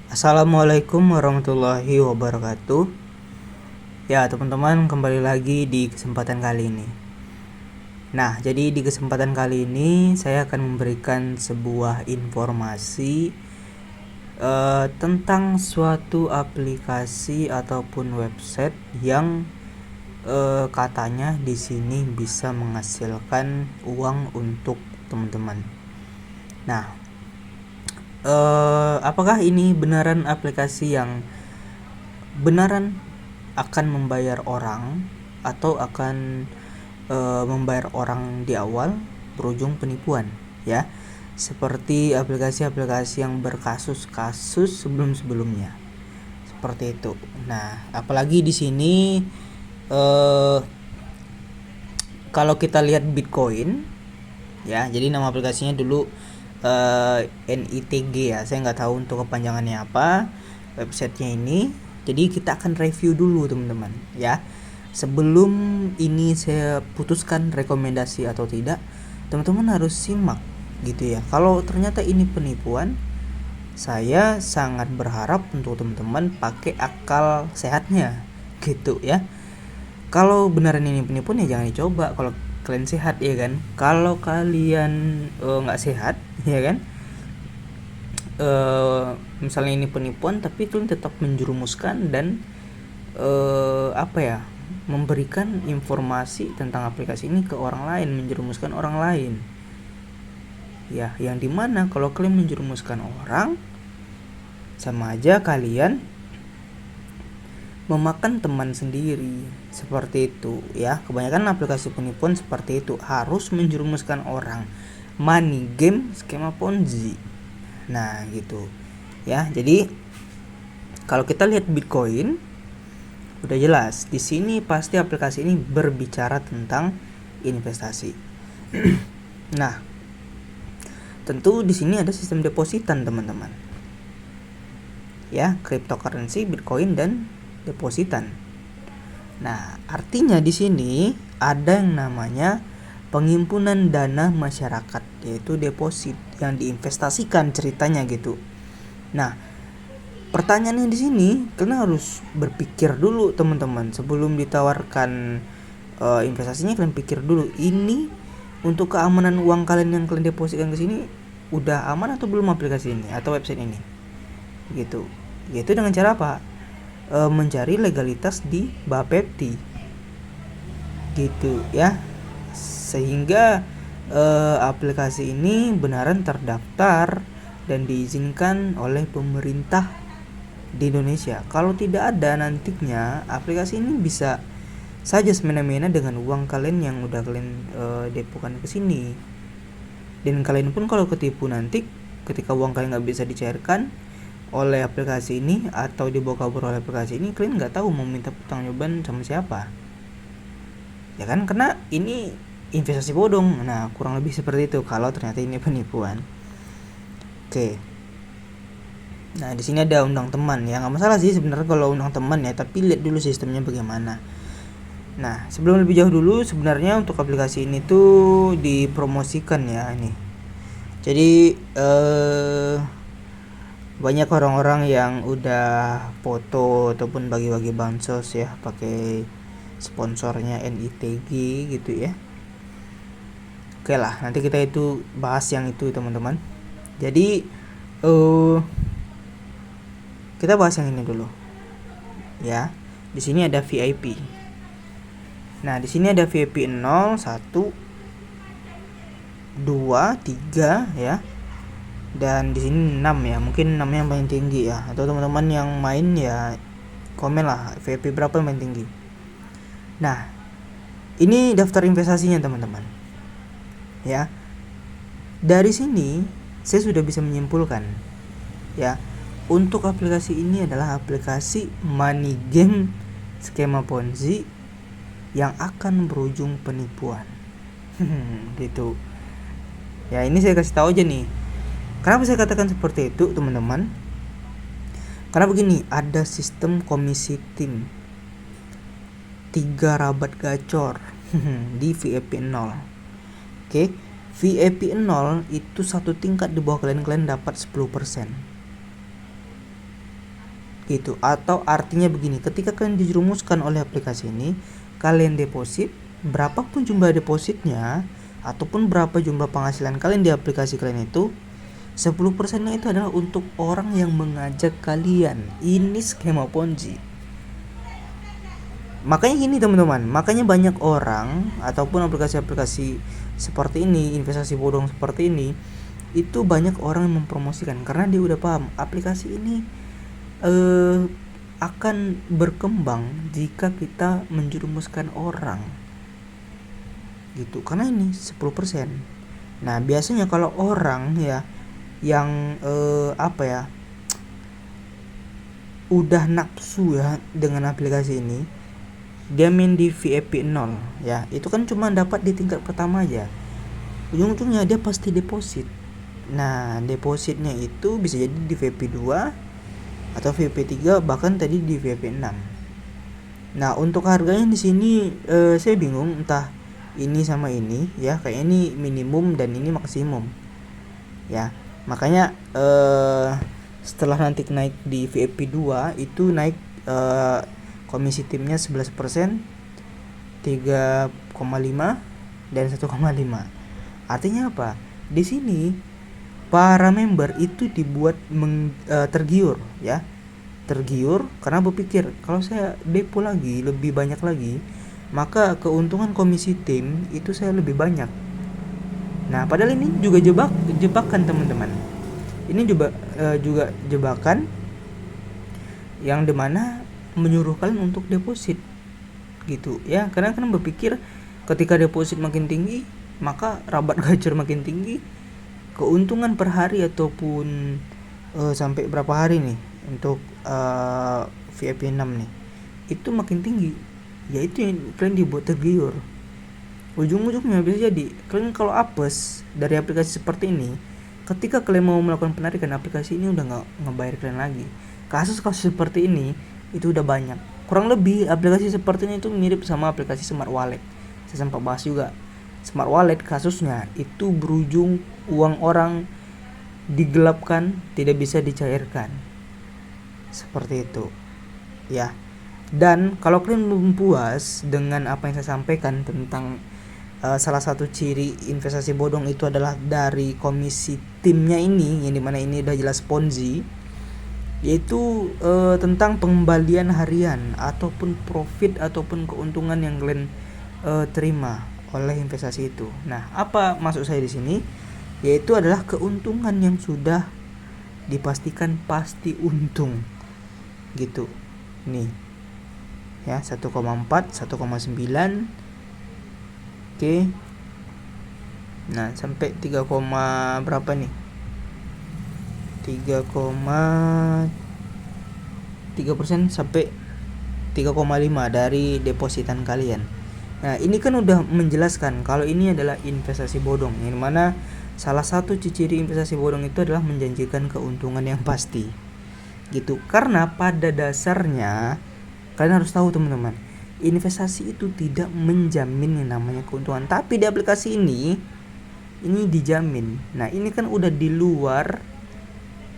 Assalamualaikum warahmatullahi wabarakatuh. Ya teman-teman, kembali lagi di kesempatan kali ini. Nah, jadi di kesempatan kali ini saya akan memberikan sebuah informasi tentang suatu aplikasi ataupun website yang katanya di sini bisa menghasilkan uang untuk teman-teman. Nah, apakah ini beneran aplikasi yang beneran akan membayar orang atau akan membayar orang di awal berujung penipuan, ya, seperti aplikasi-aplikasi yang berkasus-kasus sebelum-sebelumnya seperti itu. Nah, apalagi di sini kalau kita lihat Bitcoin, ya, jadi nama aplikasinya dulu NITG, ya, saya nggak tahu untuk kepanjangannya apa websitenya ini. Jadi kita akan review dulu teman-teman, ya, sebelum ini saya putuskan rekomendasi atau tidak. Teman-teman harus simak gitu ya. Kalau ternyata ini penipuan, saya sangat berharap untuk teman-teman pakai akal sehatnya gitu ya. Kalau beneran ini penipuan ya jangan dicoba kalau kalian sehat, ya kan. Kalau kalian nggak sehat, ya kan, misalnya ini penipuan tapi kalian tetap menjerumuskan dan memberikan informasi tentang aplikasi ini ke orang lain, menjerumuskan orang lain, ya, yang dimana kalau kalian menjerumuskan orang sama aja kalian memakan teman sendiri, seperti itu ya. Kebanyakan aplikasi penipuan seperti itu, harus menjerumuskan orang, money game, skema ponzi. Nah gitu ya. Jadi kalau kita lihat Bitcoin, udah jelas di sini pasti aplikasi ini berbicara tentang investasi. Nah, tentu di sini ada sistem depositan teman-teman, ya, cryptocurrency, Bitcoin dan depositan. Nah, artinya di sini ada yang namanya penghimpunan dana masyarakat, yaitu deposit yang diinvestasikan ceritanya gitu. Nah, pertanyaannya di sini kalian harus berpikir dulu teman-teman sebelum ditawarkan investasinya. Kalian pikir dulu, ini untuk keamanan uang kalian yang kalian depositkan ke sini udah aman atau belum aplikasi ini atau website ini gitu. Yaitu dengan cara apa? Mencari legalitas di Bapepti gitu ya, sehingga aplikasi ini benaran terdaftar dan diizinkan oleh pemerintah di Indonesia. Kalau tidak ada, nantinya aplikasi ini bisa saja semena-mena dengan uang kalian yang udah kalian depokan ke sini. Dan kalian pun kalau ketipu nanti ketika uang kalian nggak bisa dicairkan oleh aplikasi ini atau dibawa kabur oleh aplikasi ini, kalian nggak tahu mau minta pertanggungjawaban sama siapa, ya kan, karena ini investasi bodong. Nah, kurang lebih seperti itu kalau ternyata ini penipuan. Oke. Nah, di sini ada undang teman, ya, nggak masalah sih sebenarnya kalau undang teman ya, tapi lihat dulu sistemnya bagaimana. Nah, sebelum lebih jauh dulu, sebenarnya untuk aplikasi ini tuh dipromosikan ya ini. Jadi banyak orang-orang yang udah foto ataupun bagi-bagi bansos ya pakai sponsornya NITG gitu ya. Oke lah, nanti kita itu bahas yang itu teman-teman. Jadi kita bahas yang ini dulu ya. Di sini ada VIP. Nah, di sini ada VIP 0, 1, 2, 3 ya. Dan di sini 6 ya, mungkin 6 yang paling tinggi ya, atau teman-teman yang main ya komen lah VIP berapa yang paling tinggi. Nah, ini daftar investasinya teman-teman ya. Dari sini saya sudah bisa menyimpulkan ya, untuk aplikasi ini adalah aplikasi money game skema ponzi yang akan berujung penipuan. Gitu ya. Ini saya kasih tahu aja nih. Kenapa saya katakan seperti itu teman-teman? Karena begini, ada sistem komisi tim 3 rabat gacor di VIP 0. Oke, VIP 0 itu satu tingkat di bawah kalian dapat 10%. gitu. Atau artinya begini, ketika kalian dijerumuskan oleh aplikasi ini, kalian deposit berapapun jumlah depositnya ataupun berapa jumlah penghasilan kalian di aplikasi kalian itu, 10%-nya itu adalah untuk orang yang mengajak kalian. Ini skema Ponzi. Makanya gini teman-teman, makanya banyak orang ataupun aplikasi-aplikasi seperti ini, investasi bodong seperti ini, itu banyak orang yang mempromosikan karena dia udah paham aplikasi ini akan berkembang jika kita menjerumuskan orang gitu, karena ini 10%. Nah biasanya kalau orang ya yang udah nafsu ya dengan aplikasi ini, dia main di VIP 0 ya, itu kan cuma dapat di tingkat pertama aja, ujung-ujungnya dia pasti deposit. Nah depositnya itu bisa jadi di VIP 2 atau VIP 3, bahkan tadi di VIP 6. Nah untuk harganya di sini saya bingung, entah ini sama ini ya, kayak ini minimum dan ini maksimum ya. Makanya setelah nanti naik di VIP 2 itu naik komisi timnya 11%, 3,5 dan 1,5. Artinya apa? Di sini para member itu dibuat tergiur ya, tergiur karena berpikir kalau saya depo lagi lebih banyak lagi, maka keuntungan komisi tim itu saya lebih banyak. Nah padahal ini juga jebakan teman-teman, ini juga jebakan yang dimana menyuruh kalian untuk deposit gitu ya, karena kan berpikir ketika deposit makin tinggi maka rabat gacor makin tinggi, keuntungan per hari ataupun sampai berapa hari nih untuk VIP 6 nih itu makin tinggi, yaitu yang kalian dibuat tergiur. Ujung-ujungnya bisa jadi kalian kalau apes dari aplikasi seperti ini, ketika kalian mau melakukan penarikan, aplikasi ini udah nggak ngebayar kalian lagi. Kasus-kasus seperti ini itu udah banyak. Kurang lebih aplikasi seperti ini itu mirip sama aplikasi smart wallet. Saya sempat bahas juga. Smart wallet kasusnya itu berujung uang orang digelapkan, tidak bisa dicairkan. Seperti itu. Ya. Dan kalau kalian belum puas dengan apa yang saya sampaikan tentang salah satu ciri investasi bodong itu adalah dari komisi timnya ini, yang dimana ini udah jelas Ponzi, yaitu tentang pengembalian harian ataupun profit ataupun keuntungan yang kalian terima oleh investasi itu. Nah, apa maksud saya di sini? Yaitu adalah keuntungan yang sudah dipastikan pasti untung. Gitu. Nih. Ya, 1,4, 1,9. Oke. Nah, sampai 3, berapa nih? 3,3% sampai 3,5 dari depositan kalian. Nah ini kan udah menjelaskan kalau ini adalah investasi bodong, yang mana salah satu ciri investasi bodong itu adalah menjanjikan keuntungan yang pasti gitu. Karena pada dasarnya kalian harus tahu teman-teman, investasi itu tidak menjamin yang namanya keuntungan, tapi di aplikasi ini dijamin. Nah ini kan udah di luar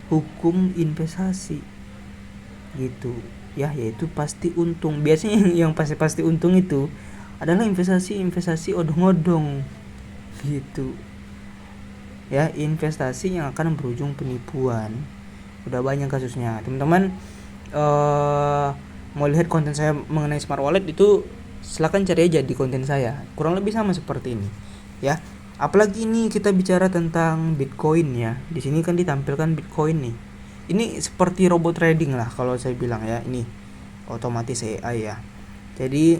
hukum investasi gitu ya, yaitu pasti untung. Biasanya yang pasti untung itu adalah investasi odong-odong gitu ya, investasi yang akan berujung penipuan. Udah banyak kasusnya teman-teman. Mau lihat konten saya mengenai smart wallet itu silakan cari aja di konten saya, kurang lebih sama seperti ini ya. Apalagi ini kita bicara tentang Bitcoin ya, di sini kan ditampilkan Bitcoin nih, ini seperti robot trading lah kalau saya bilang ya, ini otomatis AI ya. Jadi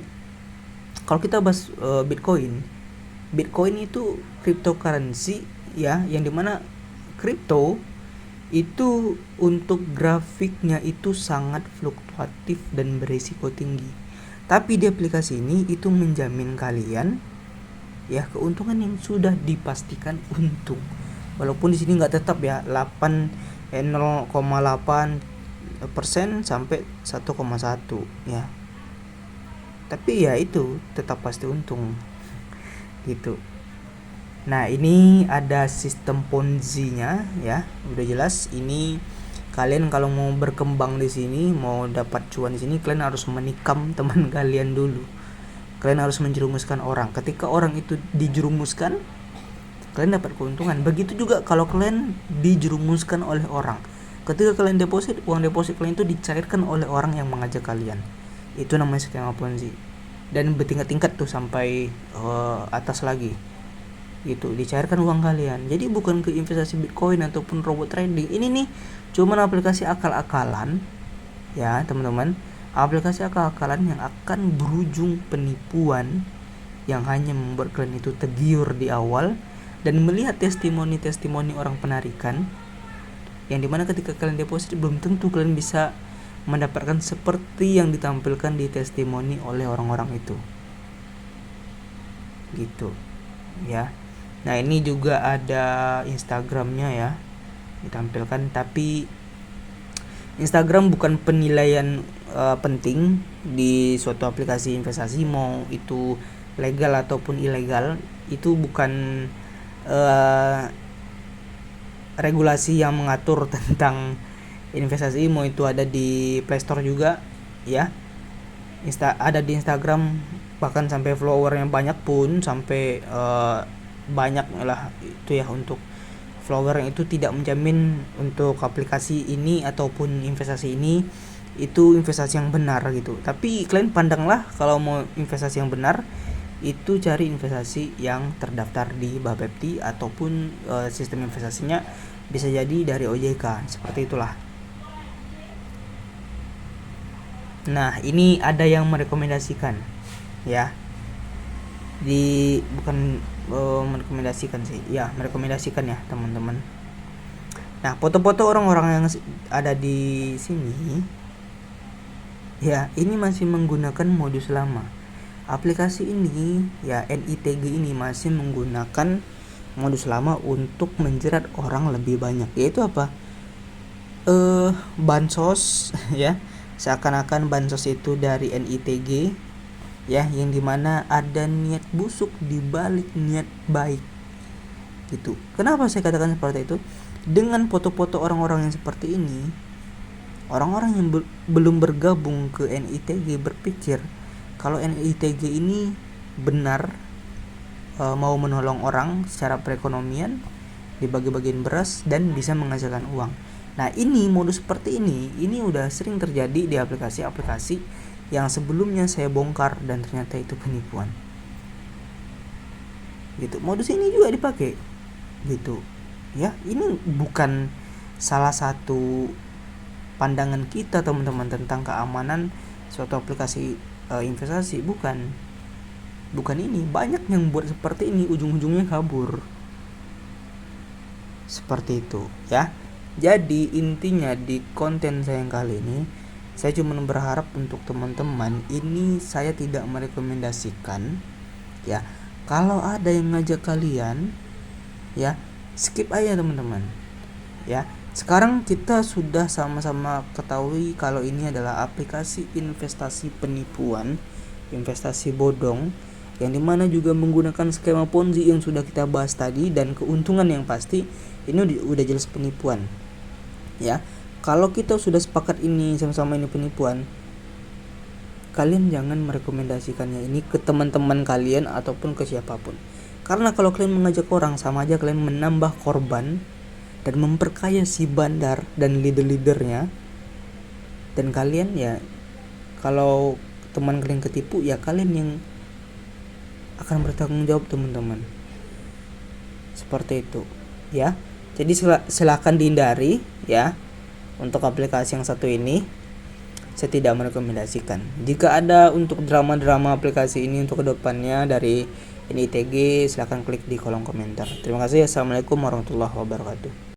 kalau kita bahas Bitcoin itu cryptocurrency ya, yang dimana kripto itu untuk grafiknya itu sangat fluktuatif dan berisiko tinggi. Tapi di aplikasi ini itu menjamin kalian ya keuntungan yang sudah dipastikan untung. Walaupun di sini nggak tetap ya, 0,8% sampai 1,1 ya. Tapi ya itu tetap pasti untung gitu. Nah ini ada sistem Ponzi-nya ya, udah jelas ini Kalian kalau mau berkembang di sini, mau dapat cuan di sini, kalian harus menikam teman kalian dulu. Kalian harus menjerumuskan orang. Ketika orang itu dijerumuskan, kalian dapat keuntungan. Begitu juga kalau kalian dijerumuskan oleh orang. Ketika kalian deposit, uang deposit kalian itu dicairkan oleh orang yang mengajak kalian. Itu namanya skema Ponzi. Dan bertingkat-tingkat tuh sampai atas lagi. Gitu, dicairkan uang kalian. Jadi bukan ke investasi Bitcoin ataupun robot trading. Ini nih cuman aplikasi akal-akalan ya, teman-teman. Aplikasi akal-akalan yang akan berujung penipuan, yang hanya membuat kalian itu tergiur di awal dan melihat testimoni-testimoni orang penarikan, yang dimana ketika kalian deposit belum tentu kalian bisa mendapatkan seperti yang ditampilkan di testimoni oleh orang-orang itu. Gitu ya. Nah, ini juga ada Instagramnya ya ditampilkan, tapi Instagram bukan penilaian penting di suatu aplikasi investasi, mau itu legal ataupun ilegal. Itu bukan regulasi yang mengatur tentang investasi, mau itu ada di Play Store juga ya. Ada di Instagram, bahkan sampai followernya banyak pun, sampai banyak lah itu ya. Untuk follower yang itu tidak menjamin untuk aplikasi ini ataupun investasi ini itu investasi yang benar gitu. Tapi kalian pandanglah, kalau mau investasi yang benar itu cari investasi yang terdaftar di Bapepti ataupun sistem investasinya bisa jadi dari OJK, seperti itulah. Nah, ini ada yang merekomendasikan ya, bukan merekomendasikan sih ya, merekomendasikan ya teman-teman. Nah, foto-foto orang-orang yang ada di sini ya, ini masih menggunakan modus lama. Aplikasi ini ya, NITG ini masih menggunakan modus lama untuk menjerat orang lebih banyak, yaitu apa? Bansos ya, seakan-akan bansos itu dari NITG ya, yang dimana ada niat busuk di balik niat baik gitu. Kenapa saya katakan seperti itu? Dengan foto-foto orang-orang yang seperti ini, orang-orang yang belum bergabung ke NITG berpikir kalau NITG ini benar mau menolong orang secara perekonomian, dibagi-bagiin beras dan bisa menghasilkan uang. Nah, ini modus seperti ini udah sering terjadi di aplikasi-aplikasi yang sebelumnya saya bongkar dan ternyata itu penipuan. Gitu. Modus ini juga dipakai. Gitu. Ya, ini bukan salah satu pandangan kita teman-teman tentang keamanan suatu aplikasi investasi, bukan ini. Banyak yang buat seperti ini, ujung-ujungnya kabur. Seperti itu ya. Jadi intinya di konten saya yang kali ini, saya cuma berharap untuk teman-teman ini, saya tidak merekomendasikan ya. Kalau ada yang ngajak kalian ya, skip aja teman-teman ya. Sekarang kita sudah sama-sama ketahui kalau ini adalah aplikasi investasi penipuan, investasi bodong, yang dimana juga menggunakan skema Ponzi yang sudah kita bahas tadi, dan keuntungan yang pasti ini udah jelas penipuan ya. Kalau kita sudah sepakat ini sama-sama ini penipuan, kalian jangan merekomendasikannya ini ke teman-teman kalian ataupun ke siapapun. Karena kalau kalian mengajak orang, sama aja kalian menambah korban dan memperkaya si bandar dan leader-leadernya. Dan kalian ya, kalau teman kalian ketipu ya kalian yang akan bertanggung jawab teman-teman. Seperti itu ya. Jadi silakan dihindari ya. Untuk aplikasi yang satu ini saya tidak merekomendasikan. Jika ada untuk drama-drama aplikasi ini untuk kedepannya dari NITG, silakan klik di kolom komentar. Terima kasih. Assalamualaikum warahmatullahi wabarakatuh.